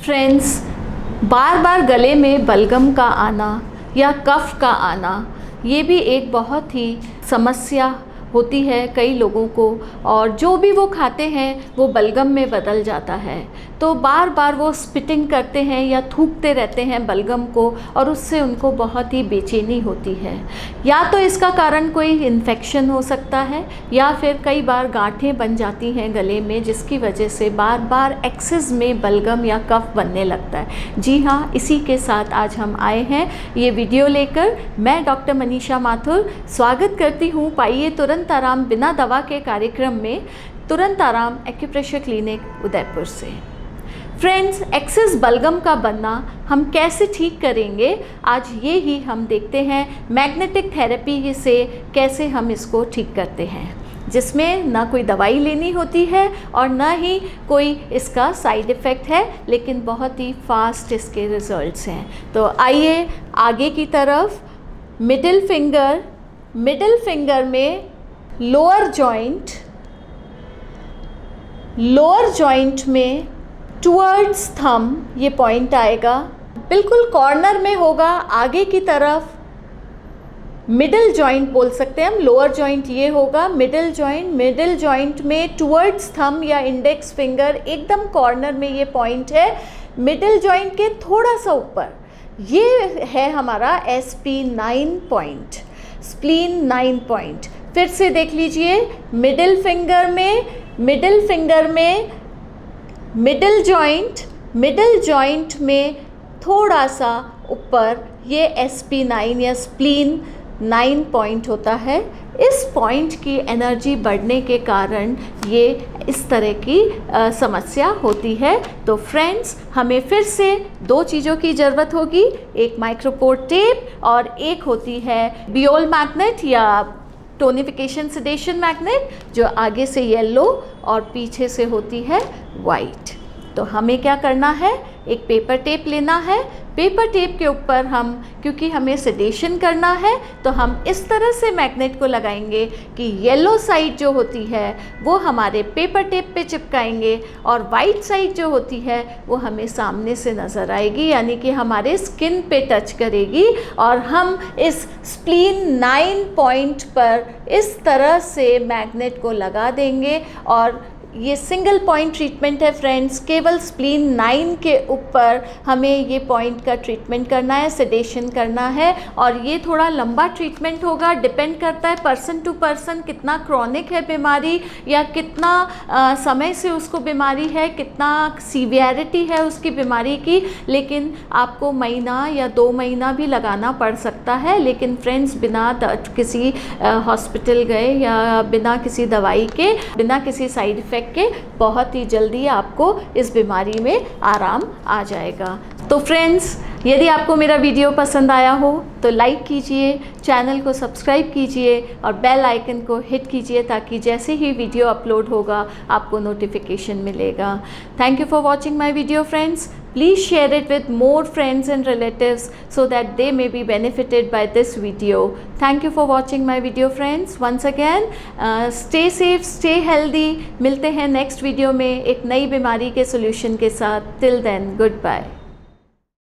Friends, बार बार गले में बलगम का आना या कफ का आना ये भी एक बहुत ही समस्या होती है कई लोगों को, और जो भी वो खाते हैं वो बलगम में बदल जाता है। तो बार बार वो स्पिटिंग करते हैं या थूकते रहते हैं बलगम को, और उससे उनको बहुत ही बेचैनी होती है। या तो इसका कारण कोई इन्फेक्शन हो सकता है, या फिर कई बार गांठें बन जाती हैं गले में, जिसकी वजह से बार बार एक्सेस में बलगम या कफ बनने लगता है। जी हाँ, इसी के साथ आज हम आए हैं ये वीडियो लेकर। मैं डॉक्टर मनीषा माथुर स्वागत करती हूँ पाइए तुरंत आराम बिना दवा के कार्यक्रम में, तुरंत आराम एक्यूप्रेशर क्लिनिक उदयपुर से। फ्रेंड्स, एक्सेस बलगम का बनना हम कैसे ठीक करेंगे, आज ये ही हम देखते हैं। मैग्नेटिक थेरेपी से कैसे हम इसको ठीक करते हैं, जिसमें ना कोई दवाई लेनी होती है और ना ही कोई इसका साइड इफ़ेक्ट है, लेकिन बहुत ही फास्ट इसके रिजल्ट्स हैं। तो आइए आगे की तरफ। मिडिल फिंगर में लोअर जॉइंट में टुवर्ड्स थंब ये पॉइंट आएगा, बिल्कुल कॉर्नर में होगा आगे की तरफ। मिडिल जॉइंट बोल सकते हैं हम, लोअर जॉइंट ये होगा मिडिल जॉइंट में टुवर्ड्स थंब या इंडेक्स फिंगर एकदम कॉर्नर में ये पॉइंट है। मिडिल जॉइंट के थोड़ा सा ऊपर ये है हमारा SP9 पॉइंट, स्प्लीन 9 पॉइंट। फिर से देख लीजिए, मिडिल फिंगर में मिडिल जॉइंट में थोड़ा सा ऊपर ये SP9 या स्प्लीन 9 पॉइंट होता है। इस पॉइंट की एनर्जी बढ़ने के कारण ये इस तरह की समस्या होती है। तो फ्रेंड्स, हमें फिर से दो चीज़ों की ज़रूरत होगी, एक माइक्रोपोर टेप और एक होती है बियोल मैग्नेट या टोनिफिकेशन सेडेशन मैग्नेट, जो आगे से येलो और पीछे से होती है वाइट। तो हमें क्या करना है, एक पेपर टेप लेना है। पेपर टेप के ऊपर हम, क्योंकि हमें सेडेशन करना है, तो हम इस तरह से मैग्नेट को लगाएंगे कि येलो साइड जो होती है वो हमारे पेपर टेप पे चिपकाएंगे, और वाइट साइड जो होती है वो हमें सामने से नज़र आएगी, यानी कि हमारे स्किन पे टच करेगी। और हम इस स्प्लीन 9 पॉइंट पर इस तरह से मैग्नेट को लगा देंगे, और ये सिंगल पॉइंट ट्रीटमेंट है फ्रेंड्स। केवल स्प्लीन 9 के ऊपर हमें ये पॉइंट का ट्रीटमेंट करना है, सेडेशन करना है, और ये थोड़ा लंबा ट्रीटमेंट होगा। डिपेंड करता है पर्सन टू पर्सन, कितना क्रॉनिक है बीमारी या कितना समय से उसको बीमारी है, कितना सीवियरिटी है उसकी बीमारी की। लेकिन आपको महीना या 2 महीना भी लगाना पड़ सकता है। लेकिन फ्रेंड्स, बिना किसी हॉस्पिटल गए या बिना किसी दवाई के, बिना किसी साइड इफ़ेक्ट के बहुत ही जल्दी आपको इस बीमारी में आराम आ जाएगा। तो फ्रेंड्स, यदि आपको मेरा वीडियो पसंद आया हो तो लाइक कीजिए, चैनल को सब्सक्राइब कीजिए और बेल आइकन को हिट कीजिए, ताकि जैसे ही वीडियो अपलोड होगा आपको नोटिफिकेशन मिलेगा। Thank you for watching my video friends. Please share it with more friends and relatives so that they may be benefited by this video. Thank you for watching my video friends. Once again, stay safe, stay healthy. मिलते हैं next video में एक नई बीमारी के solution के साथ। Till then, goodbye.